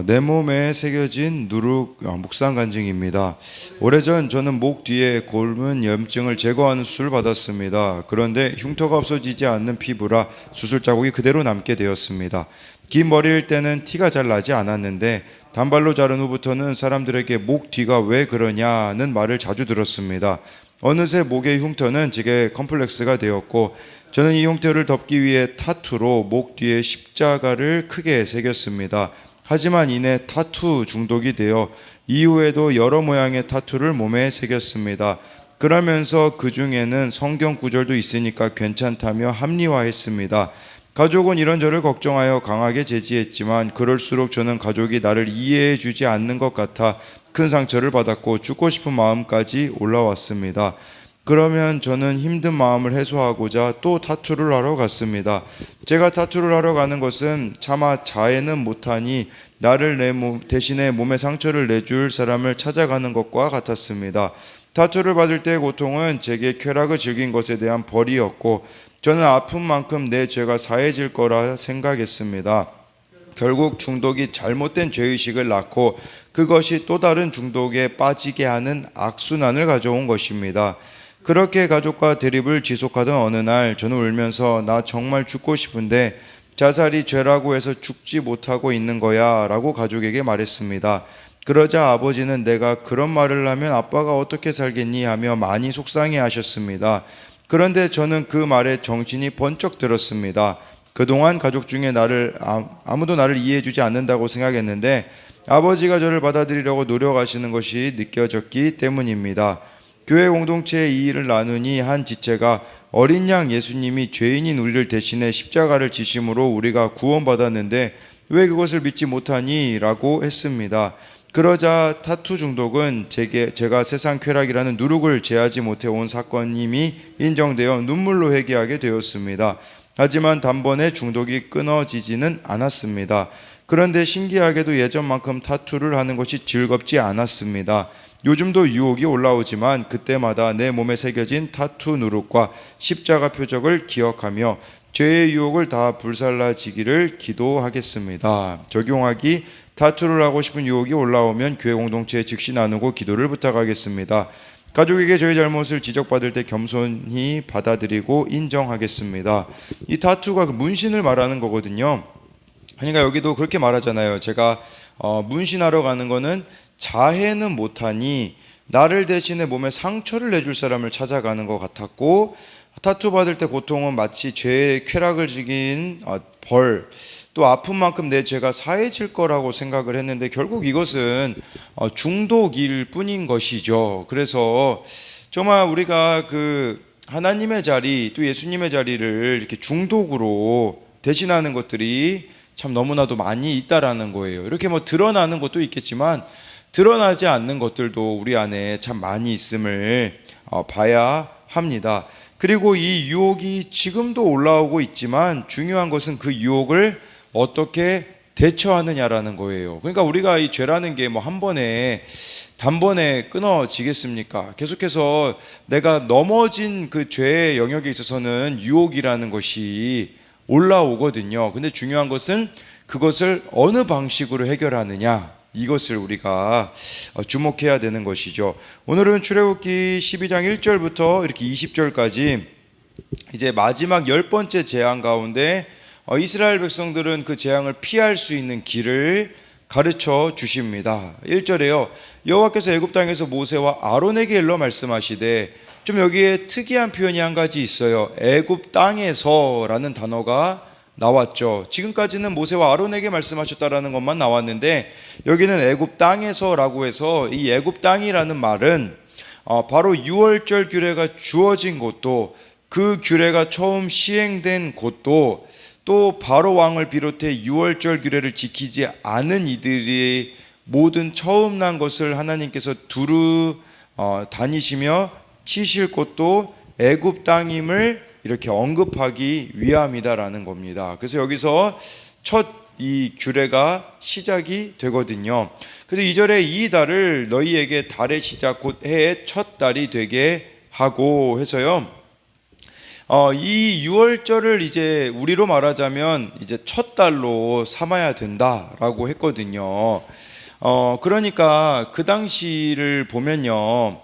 내 몸에 새겨진 누룩 묵상 간증입니다. 오래전 저는 목 뒤에 골문 염증을 제거하는 수술을 받았습니다. 그런데 흉터가 없어지지 않는 피부라 수술 자국이 그대로 남게 되었습니다. 긴 머리일 때는 티가 잘 나지 않았는데 단발로 자른 후부터는 사람들에게 목 뒤가 왜 그러냐는 말을 자주 들었습니다. 어느새 목의 흉터는 제게 컴플렉스가 되었고 저는 이 흉터를 덮기 위해 타투로 목 뒤에 십자가를 크게 새겼습니다. 하지만 이내 타투 중독이 되어 이후에도 여러 모양의 타투를 몸에 새겼습니다. 그러면서 그 중에는 성경 구절도 있으니까 괜찮다며 합리화했습니다. 가족은 이런 저를 걱정하여 강하게 제지했지만 그럴수록 저는 가족이 나를 이해해 주지 않는 것 같아 큰 상처를 받았고 죽고 싶은 마음까지 올라왔습니다. 그러면 저는 힘든 마음을 해소하고자 또 타투를 하러 갔습니다. 제가 타투를 하러 가는 것은 차마 자해는 못하니 나를 내 대신에 몸에 상처를 내줄 사람을 찾아가는 것과 같았습니다. 타투를 받을 때의 고통은 제게 쾌락을 즐긴 것에 대한 벌이었고 저는 아픈 만큼 내 죄가 사해질 거라 생각했습니다. 결국 중독이 잘못된 죄의식을 낳고 그것이 또 다른 중독에 빠지게 하는 악순환을 가져온 것입니다. 그렇게 가족과 대립을 지속하던 어느 날 저는 울면서 나 정말 죽고 싶은데 자살이 죄라고 해서 죽지 못하고 있는 거야 라고 가족에게 말했습니다. 그러자 아버지는 내가 그런 말을 하면 아빠가 어떻게 살겠니 하며 많이 속상해 하셨습니다. 그런데 저는 그 말에 정신이 번쩍 들었습니다. 그동안 가족 중에 아무도 나를 이해해 주지 않는다고 생각했는데 아버지가 저를 받아들이려고 노력하시는 것이 느껴졌기 때문입니다. 교회 공동체에 이 일을 나누니 한 지체가 어린 양 예수님이 죄인인 우리를 대신해 십자가를 지심으로 우리가 구원받았는데 왜 그것을 믿지 못하니? 라고 했습니다. 그러자 타투 중독은 제가 세상 쾌락이라는 누룩을 제하지 못해 온 사건임이 인정되어 눈물로 회개하게 되었습니다. 하지만 단번에 중독이 끊어지지는 않았습니다. 그런데 신기하게도 예전만큼 타투를 하는 것이 즐겁지 않았습니다. 요즘도 유혹이 올라오지만 그때마다 내 몸에 새겨진 타투 누룩과 십자가 표적을 기억하며 죄의 유혹을 다 불살라지기를 기도하겠습니다. 적용하기: 타투를 하고 싶은 유혹이 올라오면 교회 공동체에 즉시 나누고 기도를 부탁하겠습니다. 가족에게 저희 잘못을 지적받을 때 겸손히 받아들이고 인정하겠습니다. 이 타투가 그 문신을 말하는 거거든요. 그러니까 여기도 그렇게 말하잖아요. 제가 문신하러 가는 거는 자해는 못하니 나를 대신에 몸에 상처를 내줄 사람을 찾아가는 것 같았고, 타투 받을 때 고통은 마치 죄의 쾌락을 즐긴 벌, 또 아픈 만큼 내 죄가 사해질 거라고 생각을 했는데 결국 이것은 중독일 뿐인 것이죠. 그래서 정말 우리가 그 하나님의 자리 또 예수님의 자리를 이렇게 중독으로 대신하는 것들이 참 너무나도 많이 있다라는 거예요. 이렇게 뭐 드러나는 것도 있겠지만 드러나지 않는 것들도 우리 안에 참 많이 있음을 봐야 합니다. 그리고 이 유혹이 지금도 올라오고 있지만 중요한 것은 그 유혹을 어떻게 대처하느냐라는 거예요. 그러니까 우리가 이 죄라는 게 뭐 단번에 끊어지겠습니까? 계속해서 내가 넘어진 그 죄의 영역에 있어서는 유혹이라는 것이 올라오거든요. 근데 중요한 것은 그것을 어느 방식으로 해결하느냐, 이것을 우리가 주목해야 되는 것이죠. 오늘은 출애굽기 12장 1절부터 이렇게 20절까지 이제 마지막 10번째 재앙 가운데 이스라엘 백성들은 그 재앙을 피할 수 있는 길을 가르쳐 주십니다. 1절에요. 여호와께서 애굽 땅에서 모세와 아론에게 일러 말씀하시되, 좀 여기에 특이한 표현이 한 가지 있어요. 애굽 땅에서라는 단어가 나왔죠. 지금까지는 모세와 아론에게 말씀하셨다라는 것만 나왔는데 여기는 애굽 땅에서라고 해서 이 애굽 땅이라는 말은 바로 유월절 규례가 주어진 곳도, 그 규례가 처음 시행된 곳도, 또 바로 왕을 비롯해 유월절 규례를 지키지 않은 이들이 모든 처음 난 것을 하나님께서 두루 다니시며 치실 곳도 애굽 땅임을 이렇게 언급하기 위함이다라는 겁니다. 그래서 여기서 첫 이 규례가 시작이 되거든요. 그래서 2절에 이 달을 너희에게 달의 시작 곧 해의 첫 달이 되게 하고 해서요. 이 유월절을 이제 우리로 말하자면 이제 첫 달로 삼아야 된다라고 했거든요. 그러니까 그 당시를 보면요.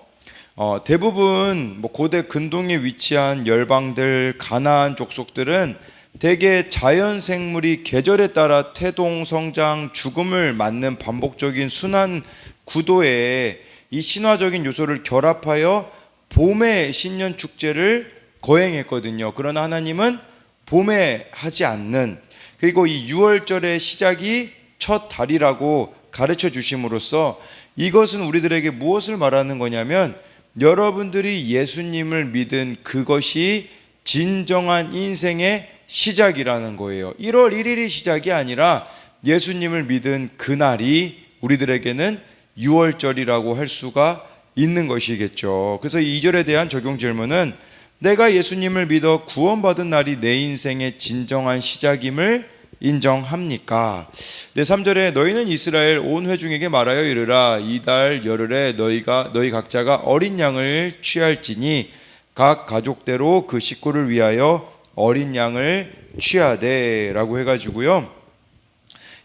대부분 뭐 고대 근동에 위치한 열방들, 가나안 족속들은 대개 자연 생물이 계절에 따라 태동, 성장, 죽음을 맞는 반복적인 순환 구도에 이 신화적인 요소를 결합하여 봄의 신년 축제를 거행했거든요. 그러나 하나님은 봄에 하지 않는, 그리고 이 유월절의 시작이 첫 달이라고 가르쳐 주심으로써 이것은 우리들에게 무엇을 말하는 거냐면, 여러분들이 예수님을 믿은 그것이 진정한 인생의 시작이라는 거예요. 1월 1일이 시작이 아니라 예수님을 믿은 그날이 우리들에게는 유월절이라고 할 수가 있는 것이겠죠. 그래서 이 2절에 대한 적용 질문은, 내가 예수님을 믿어 구원받은 날이 내 인생의 진정한 시작임을 인정합니까? 네, 3절에 너희는 이스라엘 온 회중에게 말하여 이르라. 이달 열흘에 너희 각자가 어린 양을 취할지니 각 가족대로 그 식구를 위하여 어린 양을 취하되 라고 해가지고요.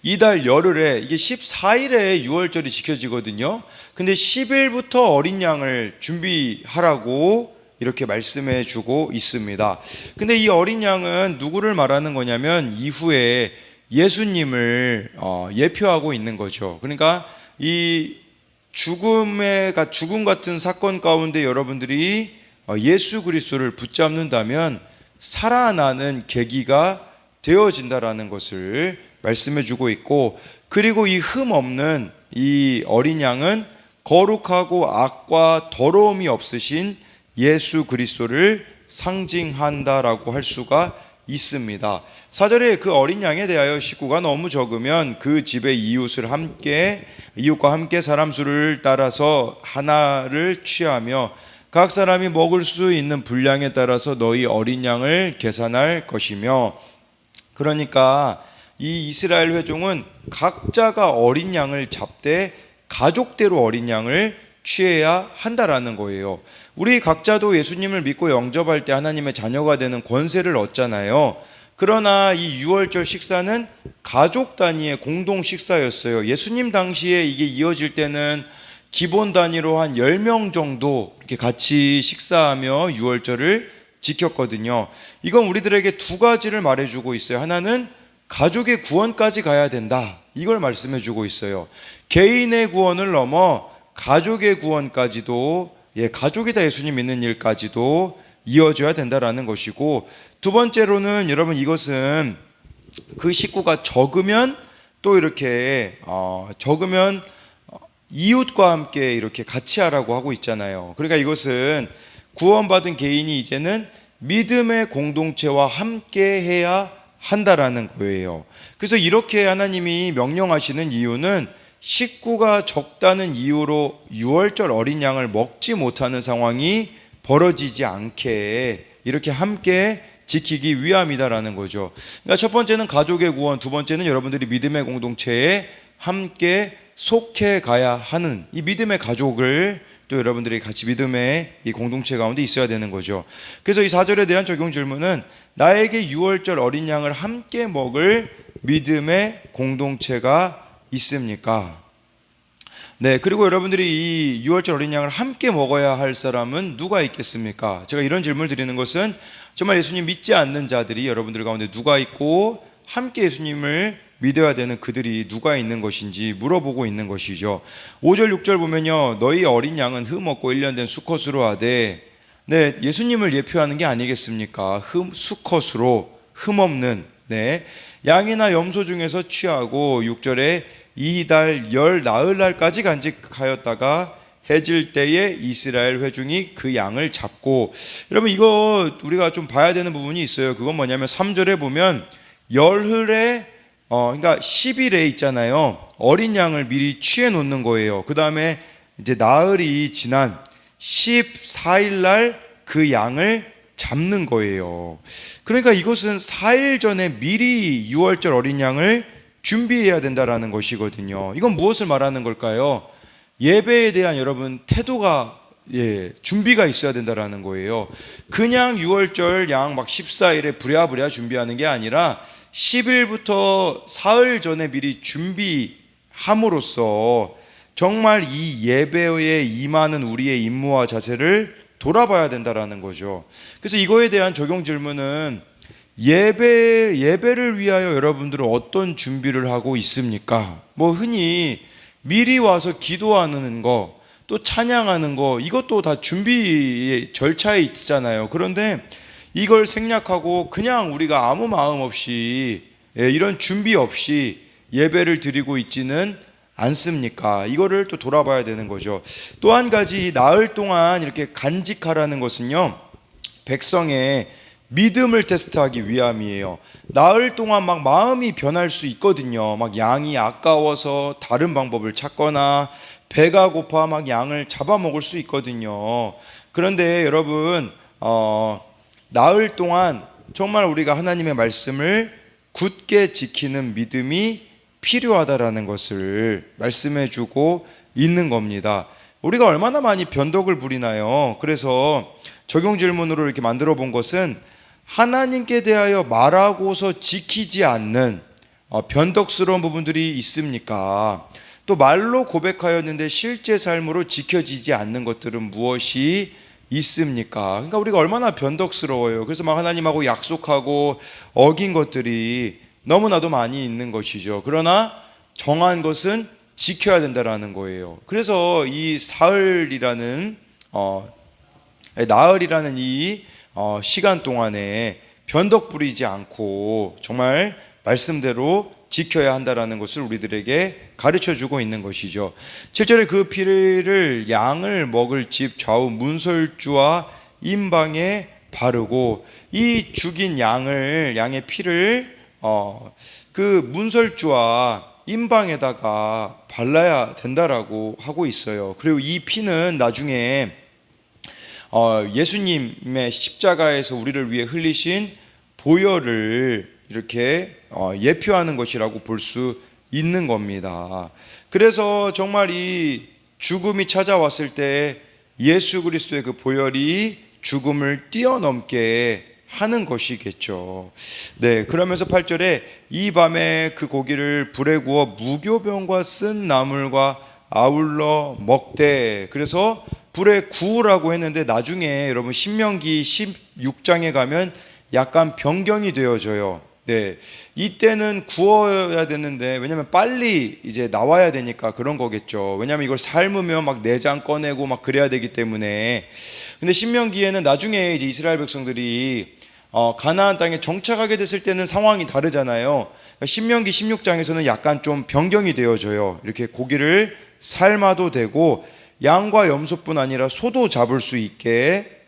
이달 열흘에, 이게 14일에 유월절이 지켜지거든요. 근데 10일부터 어린 양을 준비하라고 이렇게 말씀해 주고 있습니다. 근데 이 어린 양은 누구를 말하는 거냐면 이후에 예수님을 예표하고 있는 거죠. 그러니까 이 죽음 같은 사건 가운데 여러분들이 예수 그리스도를 붙잡는다면 살아나는 계기가 되어진다라는 것을 말씀해 주고 있고, 그리고 이 흠 없는 이 어린 양은 거룩하고 악과 더러움이 없으신 예수 그리스도를 상징한다라고 할 수가 있습니다. 4절에 그 어린 양에 대하여 식구가 너무 적으면 그 집의 이웃과 함께 사람 수를 따라서 하나를 취하며 각 사람이 먹을 수 있는 분량에 따라서 너희 어린 양을 계산할 것이며, 그러니까 이 이스라엘 회중은 각자가 어린 양을 잡되 가족대로 어린 양을 취해야 한다라는 거예요. 우리 각자도 예수님을 믿고 영접할 때 하나님의 자녀가 되는 권세를 얻잖아요. 그러나 이 유월절 식사는 가족 단위의 공동 식사였어요. 예수님 당시에 이게 이어질 때는 기본 단위로 한 10명 정도 이렇게 같이 식사하며 유월절을 지켰거든요. 이건 우리들에게 두 가지를 말해주고 있어요. 하나는 가족의 구원까지 가야 된다, 이걸 말씀해주고 있어요. 개인의 구원을 넘어 가족의 구원까지도, 가족이 다 예수님 믿는 일까지도 이어져야 된다라는 것이고, 두 번째로는 여러분, 이것은 그 식구가 적으면 또 이렇게 적으면 이웃과 함께 이렇게 같이 하라고 하고 있잖아요. 그러니까 이것은 구원받은 개인이 이제는 믿음의 공동체와 함께 해야 한다라는 거예요. 그래서 이렇게 하나님이 명령하시는 이유는 식구가 적다는 이유로 유월절 어린 양을 먹지 못하는 상황이 벌어지지 않게 이렇게 함께 지키기 위함이다라는 거죠. 그러니까 첫 번째는 가족의 구원, 두 번째는 여러분들이 믿음의 공동체에 함께 속해 가야 하는 이 믿음의 가족을 또 여러분들이 같이 믿음의 이 공동체 가운데 있어야 되는 거죠. 그래서 이 4절에 대한 적용 질문은, 나에게 유월절 어린 양을 함께 먹을 믿음의 공동체가 있습니까? 네, 그리고 여러분들이 이 유월절 어린 양을 함께 먹어야 할 사람은 누가 있겠습니까? 제가 이런 질문을 드리는 것은 정말 예수님 믿지 않는 자들이 여러분들 가운데 누가 있고 함께 예수님을 믿어야 되는 그들이 누가 있는 것인지 물어보고 있는 것이죠. 5절 6절 보면요, 너희 어린 양은 흠 없고 1년 된 수컷으로 하되, 네, 예수님을 예표하는 게 아니겠습니까? 수컷으로 흠 없는 양이나 염소 중에서 취하고, 6절에 이달 열 나흘날까지 간직하였다가 해질 때에 이스라엘 회중이 그 양을 잡고. 여러분, 이거 우리가 좀 봐야 되는 부분이 있어요. 그건 뭐냐면 3절에 보면 열흘에 그러니까 10일에 있잖아요, 어린 양을 미리 취해 놓는 거예요. 그 다음에 이제 나흘이 지난 14일 날 그 양을 잡는 거예요. 그러니까 이것은 4일 전에 미리 유월절 어린 양을 준비해야 된다라는 것이거든요. 이건 무엇을 말하는 걸까요? 예배에 대한 여러분 태도가 준비가 있어야 된다라는 거예요. 그냥 6월절 양 막 14일에 부랴부랴 준비하는 게 아니라 10일부터 사흘 전에 미리 준비함으로써 정말 이 예배에 임하는 우리의 임무와 자세를 돌아봐야 된다라는 거죠. 그래서 이거에 대한 적용 질문은 예배를 위하여 여러분들은 어떤 준비를 하고 있습니까? 뭐 흔히 미리 와서 기도하는 거, 또 찬양하는 거, 이것도 다 준비 절차에 있잖아요. 그런데 이걸 생략하고 그냥 우리가 아무 마음 없이 이런 준비 없이 예배를 드리고 있지는 않습니까? 이거를 또 돌아봐야 되는 거죠. 또 한 가지, 나흘 동안 이렇게 간직하라는 것은요, 백성의 믿음을 테스트하기 위함이에요. 나흘 동안 막 마음이 변할 수 있거든요. 막 양이 아까워서 다른 방법을 찾거나 배가 고파 막 양을 잡아먹을 수 있거든요. 그런데 여러분, 나흘 동안 정말 우리가 하나님의 말씀을 굳게 지키는 믿음이 필요하다라는 것을 말씀해 주고 있는 겁니다. 우리가 얼마나 많이 변덕을 부리나요? 그래서 적용 질문으로 이렇게 만들어 본 것은 하나님께 대하여 말하고서 지키지 않는 변덕스러운 부분들이 있습니까? 또 말로 고백하였는데 실제 삶으로 지켜지지 않는 것들은 무엇이 있습니까? 그러니까 우리가 얼마나 변덕스러워요. 그래서 막 하나님하고 약속하고 어긴 것들이 너무나도 많이 있는 것이죠. 그러나 정한 것은 지켜야 된다라는 거예요. 그래서 이 사흘이라는 나흘이라는 이 시간 동안에 변덕 부리지 않고 정말 말씀대로 지켜야 한다라는 것을 우리들에게 가르쳐주고 있는 것이죠. 7절에 그 피를 양을 먹을 집 좌우 문설주와 임방에 바르고, 이 죽인 양의 피를 그 문설주와 임방에다가 발라야 된다라고 하고 있어요. 그리고 이 피는 나중에 예수님의 십자가에서 우리를 위해 흘리신 보혈을 이렇게 예표하는 것이라고 볼 수 있는 겁니다. 그래서 정말 이 죽음이 찾아왔을 때 예수 그리스도의 그 보혈이 죽음을 뛰어넘게 하는 것이겠죠. 네, 그러면서 8절에 이 밤에 그 고기를 불에 구워 무교병과 쓴 나물과 아울러 먹되, 그래서 불에 구우라고 했는데 나중에 여러분 신명기 16장에 가면 약간 변경이 되어져요. 네, 이때는 구워야 되는데, 왜냐면 빨리 이제 나와야 되니까 그런 거겠죠. 왜냐면 이걸 삶으면 막 내장 꺼내고 막 그래야 되기 때문에. 근데 신명기에는 나중에 이제 이스라엘 백성들이 가나안 땅에 정착하게 됐을 때는 상황이 다르잖아요. 그러니까 신명기 16장에서는 약간 좀 변경이 되어져요. 이렇게 고기를 삶아도 되고 양과 염소뿐 아니라 소도 잡을 수 있게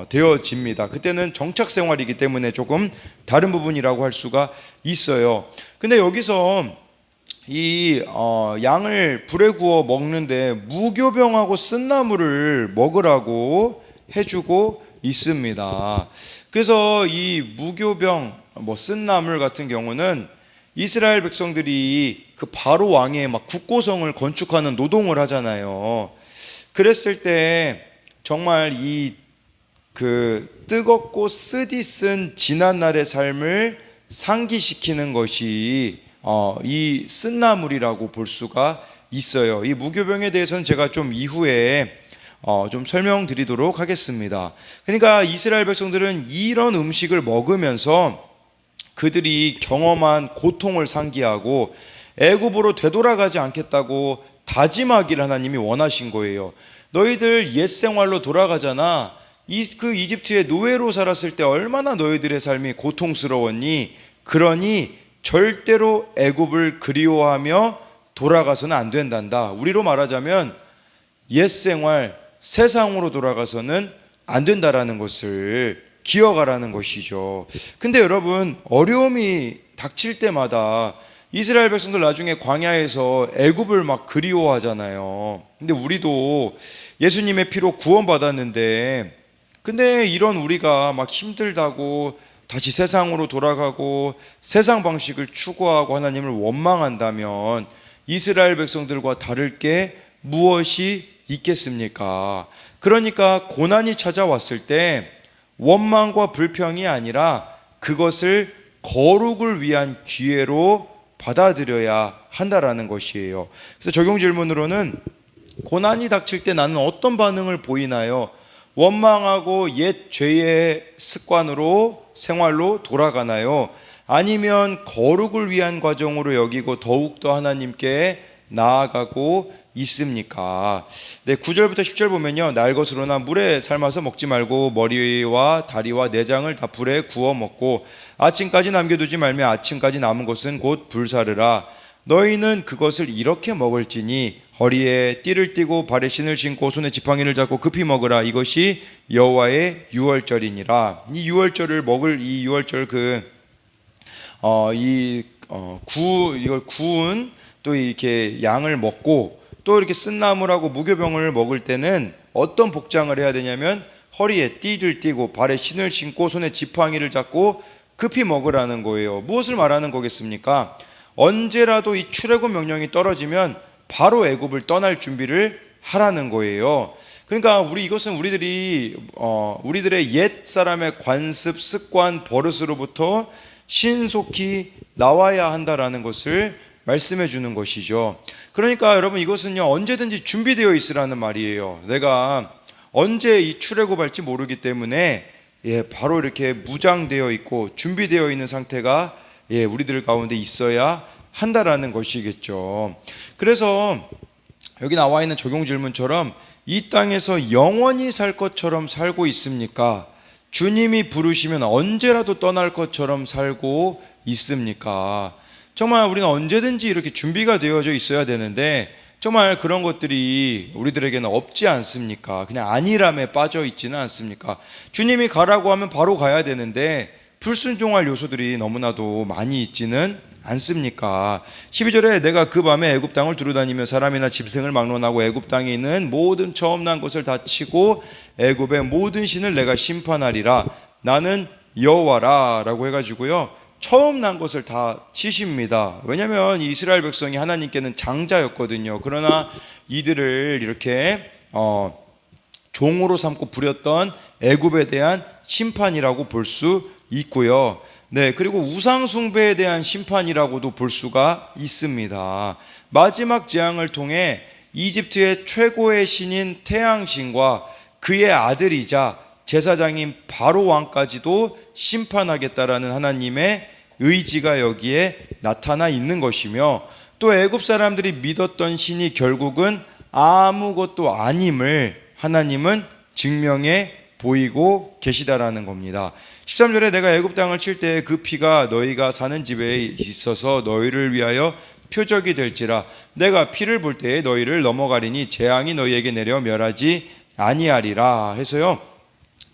되어집니다. 그때는 정착 생활이기 때문에 조금 다른 부분이라고 할 수가 있어요. 근데 여기서 이 양을 불에 구워 먹는데 무교병하고 쓴나물을 먹으라고 해주고 있습니다. 그래서 이 무교병, 쓴나물 같은 경우는 이스라엘 백성들이 그 바로 왕의 막 국고성을 건축하는 노동을 하잖아요. 그랬을 때 정말 이 그 뜨겁고 쓰디쓴 지난날의 삶을 상기시키는 것이 이 쓴나물이라고 볼 수가 있어요. 이 무교병에 대해서는 제가 좀 이후에 좀 설명드리도록 하겠습니다. 그러니까 이스라엘 백성들은 이런 음식을 먹으면서 그들이 경험한 고통을 상기하고 애굽으로 되돌아가지 않겠다고 다짐하기를 하나님이 원하신 거예요. 너희들 옛 생활로 돌아가잖아. 그 이집트의 노예로 살았을 때 얼마나 너희들의 삶이 고통스러웠니? 그러니 절대로 애굽을 그리워하며 돌아가서는 안 된단다. 우리로 말하자면 옛 생활, 세상으로 돌아가서는 안 된다라는 것을 기억하라는 것이죠. 근데 여러분, 어려움이 닥칠 때마다 이스라엘 백성들 나중에 광야에서 애굽을 막 그리워하잖아요. 근데 우리도 예수님의 피로 구원받았는데, 근데 이런 우리가 막 힘들다고 다시 세상으로 돌아가고 세상 방식을 추구하고 하나님을 원망한다면 이스라엘 백성들과 다를 게 무엇이 있겠습니까? 그러니까 고난이 찾아왔을 때 원망과 불평이 아니라 그것을 거룩을 위한 기회로 받아들여야 한다라는 것이에요. 그래서 적용 질문으로는 고난이 닥칠 때 나는 어떤 반응을 보이나요? 원망하고 옛 죄의 습관으로 생활로 돌아가나요? 아니면 거룩을 위한 과정으로 여기고 더욱더 하나님께 나아가고 있습니까? 네, 9절부터 10절 보면요. 날 것으로나 물에 삶아서 먹지 말고 머리와 다리와 내장을 다 불에 구워 먹고 아침까지 남겨두지 말며 아침까지 남은 것은 곧 불사르라. 너희는 그것을 이렇게 먹을지니 허리에 띠를 띠고 발에 신을 신고 손에 지팡이를 잡고 급히 먹으라. 이것이 여호와의 유월절이니라. 이 유월절을 먹을 이 유월절 이걸 구운 또 이렇게 양을 먹고 또 이렇게 쓴나물하고 무교병을 먹을 때는 어떤 복장을 해야 되냐면 허리에 띠를 띠고 발에 신을 신고 손에 지팡이를 잡고 급히 먹으라는 거예요. 무엇을 말하는 거겠습니까? 언제라도 이 출애굽 명령이 떨어지면 바로 애굽을 떠날 준비를 하라는 거예요. 그러니까 이것은 우리들의 옛 사람의 관습, 습관, 버릇으로부터 신속히 나와야 한다라는 것을 말씀해 주는 것이죠. 그러니까 여러분 이것은요 언제든지 준비되어 있으라는 말이에요. 내가 언제 이 출애굽할지 모르기 때문에 바로 이렇게 무장되어 있고 준비되어 있는 상태가 우리들 가운데 있어야 한다라는 것이겠죠. 그래서 여기 나와 있는 적용 질문처럼 이 땅에서 영원히 살 것처럼 살고 있습니까? 주님이 부르시면 언제라도 떠날 것처럼 살고 있습니까? 정말 우리는 언제든지 이렇게 준비가 되어져 있어야 되는데 정말 그런 것들이 우리들에게는 없지 않습니까? 그냥 안일함에 빠져 있지는 않습니까? 주님이 가라고 하면 바로 가야 되는데 불순종할 요소들이 너무나도 많이 있지는 않습니까? 12절에 내가 그 밤에 애굽 땅을 두루다니며 사람이나 짐승을 막론하고 애굽 땅에 있는 모든 처음 난 것을 다 치고 애굽의 모든 신을 내가 심판하리라. 나는 여호와라 라고 해가지고요 처음 난 것을 다 치십니다. 왜냐하면 이스라엘 백성이 하나님께는 장자였거든요. 그러나 이들을 이렇게 종으로 삼고 부렸던 애굽에 대한 심판이라고 볼 수 있고요. 네, 그리고 우상 숭배에 대한 심판이라고도 볼 수가 있습니다. 마지막 재앙을 통해 이집트의 최고의 신인 태양신과 그의 아들이자 제사장인 바로 왕까지도 심판하겠다라는 하나님의 의지가 여기에 나타나 있는 것이며 또 애굽 사람들이 믿었던 신이 결국은 아무것도 아님을 하나님은 증명해 보이고 계시다라는 겁니다. 13절에 내가 애굽 땅을 칠 때 그 피가 너희가 사는 집에 있어서 너희를 위하여 표적이 될지라. 내가 피를 볼 때에 너희를 넘어가리니 재앙이 너희에게 내려 멸하지 아니하리라 해서요.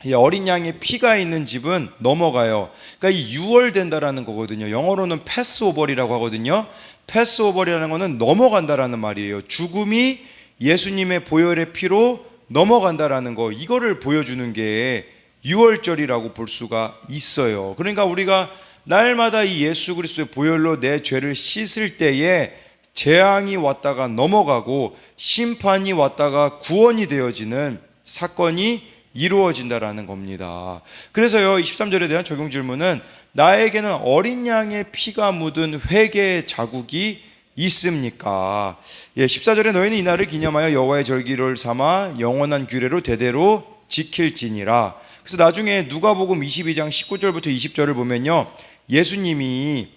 이 어린 양의 피가 있는 집은 넘어가요. 그러니까 이 유월된다라는 거거든요. 영어로는 패스오버리라고 하거든요. 패스오버리라는 거는 넘어간다라는 말이에요. 죽음이 예수님의 보혈의 피로 넘어간다라는 거, 이거를 보여주는 게 유월절이라고 볼 수가 있어요. 그러니까 우리가 날마다 이 예수 그리스도의 보혈로 내 죄를 씻을 때에 재앙이 왔다가 넘어가고 심판이 왔다가 구원이 되어지는 사건이 이루어진다라는 겁니다. 그래서요 23절에 대한 적용 질문은 나에게는 어린 양의 피가 묻은 회개의 자국이 있습니까? 14절에 너희는 이날을 기념하여 여호와의 절기를 삼아 영원한 규례로 대대로 지킬지니라. 그래서 나중에 누가복음 22장 19절부터 20절을 보면요 예수님이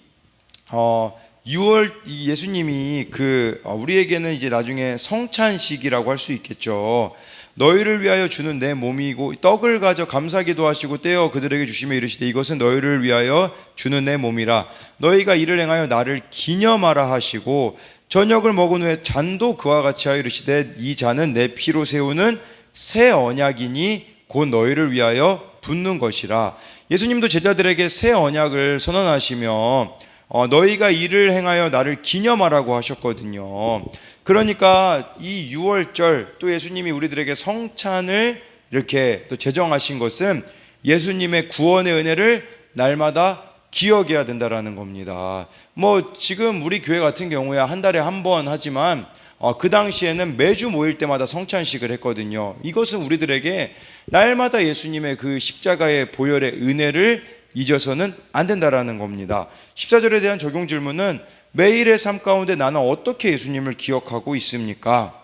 우리에게는 이제 나중에 성찬식이라고 할 수 있겠죠. 너희를 위하여 주는 내 몸이고 떡을 가져 감사기도 하시고 떼어 그들에게 주시며 이르시되 이것은 너희를 위하여 주는 내 몸이라. 너희가 이를 행하여 나를 기념하라 하시고 저녁을 먹은 후에 잔도 그와 같이 하여 이르시되 이 잔은 내 피로 세우는 새 언약이니 곧 너희를 위하여 붓는 것이라. 예수님도 제자들에게 새 언약을 선언하시며 너희가 이를 행하여 나를 기념하라고 하셨거든요. 그러니까 이 유월절 또 예수님이 우리들에게 성찬을 이렇게 또 제정하신 것은 예수님의 구원의 은혜를 날마다 기억해야 된다라는 겁니다. 지금 우리 교회 같은 경우에 한 달에 한 번 하지만 그 당시에는 매주 모일 때마다 성찬식을 했거든요. 이것은 우리들에게 날마다 예수님의 그 십자가의 보혈의 은혜를 잊어서는 안 된다라는 겁니다. 14절에 대한 적용 질문은 매일의 삶 가운데 나는 어떻게 예수님을 기억하고 있습니까?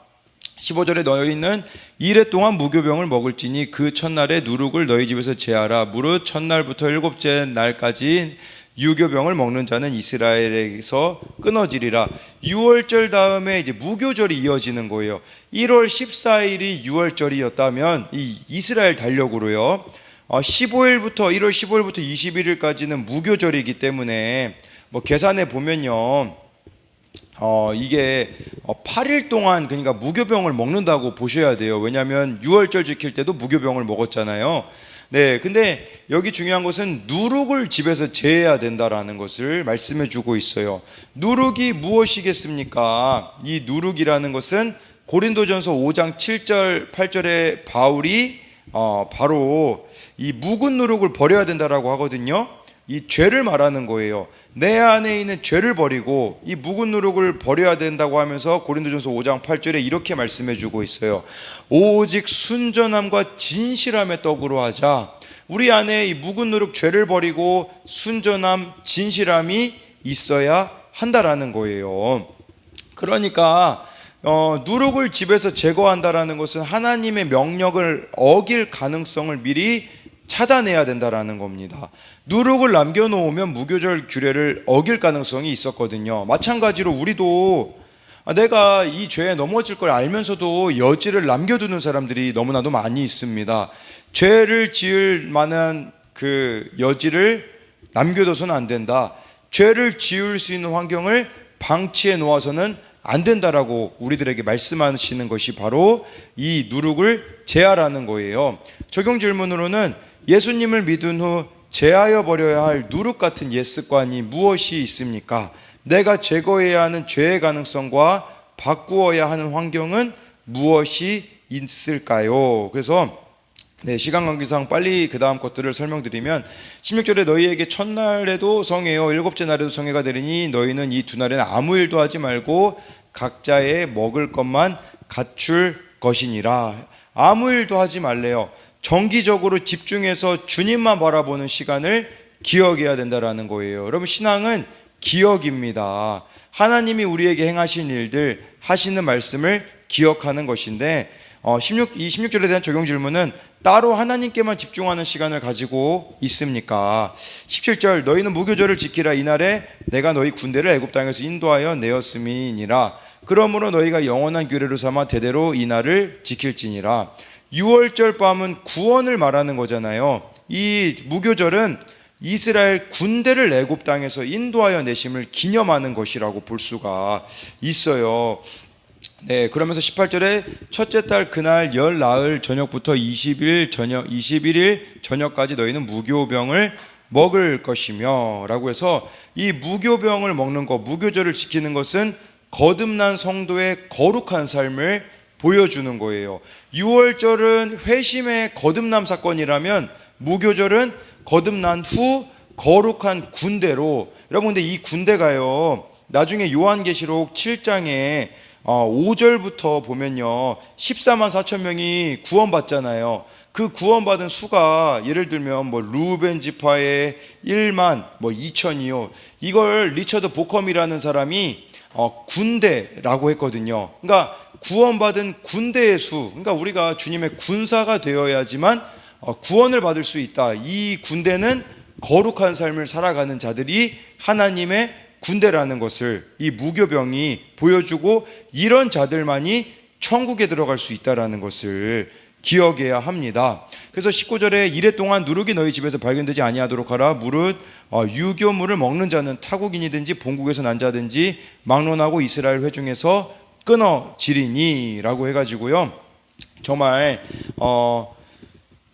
15절에 너희는 이래 동안 무교병을 먹을지니 그 첫날에 누룩을 너희 집에서 제하라. 무릇 첫날부터 일곱째 날까지 유교병을 먹는 자는 이스라엘에서 끊어지리라. 6월절 다음에 이제 무교절이 이어지는 거예요. 1월 14일이 6월절이었다면 이 이스라엘 달력으로요. 15일부터 1월 15일부터 21일까지는 무교절이기 때문에 뭐 계산해 보면요. 이게 8일 동안 그러니까 무교병을 먹는다고 보셔야 돼요. 왜냐하면 6월절 지킬 때도 무교병을 먹었잖아요. 네, 근데 여기 중요한 것은 누룩을 집에서 제해야 된다라는 것을 말씀해 주고 있어요. 누룩이 무엇이겠습니까? 이 누룩이라는 것은 고린도전서 5장 7절 8절에 바울이 바로 이 묵은 누룩을 버려야 된다라고 하거든요. 이 죄를 말하는 거예요. 내 안에 있는 죄를 버리고 이 묵은 누룩을 버려야 된다고 하면서 고린도전서 5장 8절에 이렇게 말씀해 주고 있어요. 오직 순전함과 진실함의 떡으로 하자. 우리 안에 이 묵은 누룩 죄를 버리고 순전함, 진실함이 있어야 한다라는 거예요. 그러니까 누룩을 집에서 제거한다라는 것은 하나님의 명령을 어길 가능성을 미리 차단해야 된다라는 겁니다. 누룩을 남겨놓으면 무교절 규례를 어길 가능성이 있었거든요. 마찬가지로 우리도 내가 이 죄에 넘어질 걸 알면서도 여지를 남겨두는 사람들이 너무나도 많이 있습니다. 죄를 지을 만한 그 여지를 남겨둬서는 안 된다. 죄를 지을 수 있는 환경을 방치해 놓아서는 안 된다라고 우리들에게 말씀하시는 것이 바로 이 누룩을 제하라는 거예요. 적용 질문으로는 예수님을 믿은 후 제하여 버려야 할 누룩 같은 옛 습관이 무엇이 있습니까? 내가 제거해야 하는 죄의 가능성과 바꾸어야 하는 환경은 무엇이 있을까요? 그래서 시간 관계상 빨리 그 다음 것들을 설명드리면 16절에 너희에게 첫날에도 성회요 일곱째 날에도 성회가 되리니 너희는 이 두 날에는 아무 일도 하지 말고 각자의 먹을 것만 갖출 것이니라. 아무 일도 하지 말래요. 정기적으로 집중해서 주님만 바라보는 시간을 기억해야 된다라는 거예요. 여러분, 신앙은 기억입니다. 하나님이 우리에게 행하신 일들, 하시는 말씀을 기억하는 것인데 이 16절에 대한 적용 질문은 따로 하나님께만 집중하는 시간을 가지고 있습니까? 17절 너희는 무교절을 지키라. 이날에 내가 너희 군대를 애굽 땅에서 인도하여 내었음이니라. 그러므로 너희가 영원한 규례로 삼아 대대로 이날을 지킬지니라. 6월절 밤은 구원을 말하는 거잖아요. 이 무교절은 이스라엘 군대를 애굽 땅에서 인도하여 내심을 기념하는 것이라고 볼 수가 있어요. 네, 그러면서 18절에 첫째 달 그날 열 나흘 저녁부터 21일 저녁까지 너희는 무교병을 먹을 것이며 라고 해서 이 무교병을 먹는 것, 무교절을 지키는 것은 거듭난 성도의 거룩한 삶을 보여주는 거예요. 6월절은 회심의 거듭남 사건이라면 무교절은 거듭난 후 거룩한 군대로, 여러분 근데 이 군대가요 나중에 요한계시록 7장에 5절부터 보면요 14만 4천 명이 구원받잖아요. 그 구원받은 수가 예를 들면 뭐 루벤 지파의 1만 2천이요. 이걸 리처드 보컴이라는 사람이 군대라고 했거든요. 그러니까 구원받은 군대의 수, 그러니까 우리가 주님의 군사가 되어야지만 구원을 받을 수 있다. 이 군대는 거룩한 삶을 살아가는 자들이 하나님의 군대라는 것을 이 무교병이 보여주고 이런 자들만이 천국에 들어갈 수 있다라는 것을 기억해야 합니다. 그래서 19절에 이래 동안 누룩이 너희 집에서 발견되지 아니하도록 하라. 무릇 유교물을 먹는 자는 타국인이든지 본국에서 난 자든지 막론하고 이스라엘 회중에서 끊어지리니 라고 해가지고요 정말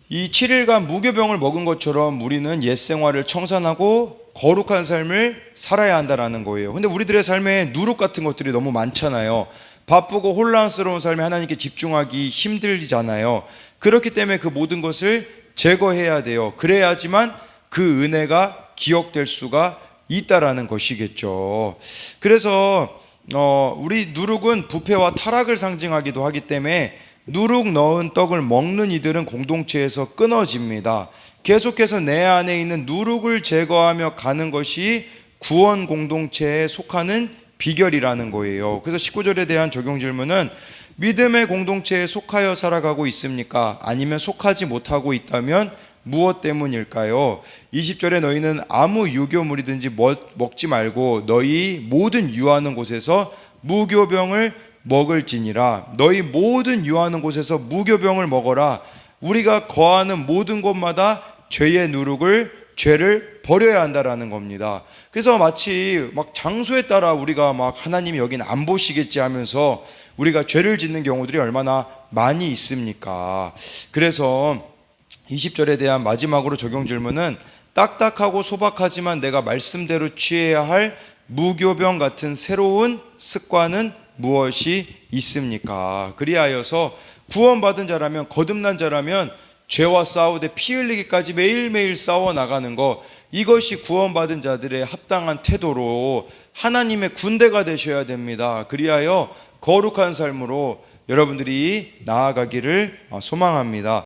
이 7일간 무교병을 먹은 것처럼 우리는 옛 생활을 청산하고 거룩한 삶을 살아야 한다는 거예요. 근데 우리들의 삶에 누룩 같은 것들이 너무 많잖아요. 바쁘고 혼란스러운 삶에 하나님께 집중하기 힘들잖아요. 그렇기 때문에 그 모든 것을 제거해야 돼요. 그래야지만 그 은혜가 기억될 수가 있다라는 것이겠죠. 그래서 우리 누룩은 부패와 타락을 상징하기도 하기 때문에 누룩 넣은 떡을 먹는 이들은 공동체에서 끊어집니다. 계속해서 내 안에 있는 누룩을 제거하며 가는 것이 구원 공동체에 속하는 비결이라는 거예요. 그래서 19절에 대한 적용 질문은 믿음의 공동체에 속하여 살아가고 있습니까? 아니면 속하지 못하고 있다면 무엇 때문일까요? 20절에 너희는 아무 유교물이든지 먹지 말고 너희 모든 유하는 곳에서 무교병을 먹을지니라. 너희 모든 유하는 곳에서 무교병을 먹어라. 우리가 거하는 모든 곳마다 죄의 죄를 버려야 한다라는 겁니다. 그래서 마치 막 장소에 따라 우리가 막 하나님이 여기는 안 보시겠지 하면서 우리가 죄를 짓는 경우들이 얼마나 많이 있습니까? 그래서 20절에 대한 마지막으로 적용 질문은 딱딱하고 소박하지만 내가 말씀대로 취해야 할 무교병 같은 새로운 습관은 무엇이 있습니까? 그리하여서 구원받은 자라면, 거듭난 자라면 죄와 싸우되 피 흘리기까지 매일매일 싸워 나가는 것, 이것이 구원받은 자들의 합당한 태도로 하나님의 군대가 되셔야 됩니다. 그리하여 거룩한 삶으로 여러분들이 나아가기를 소망합니다.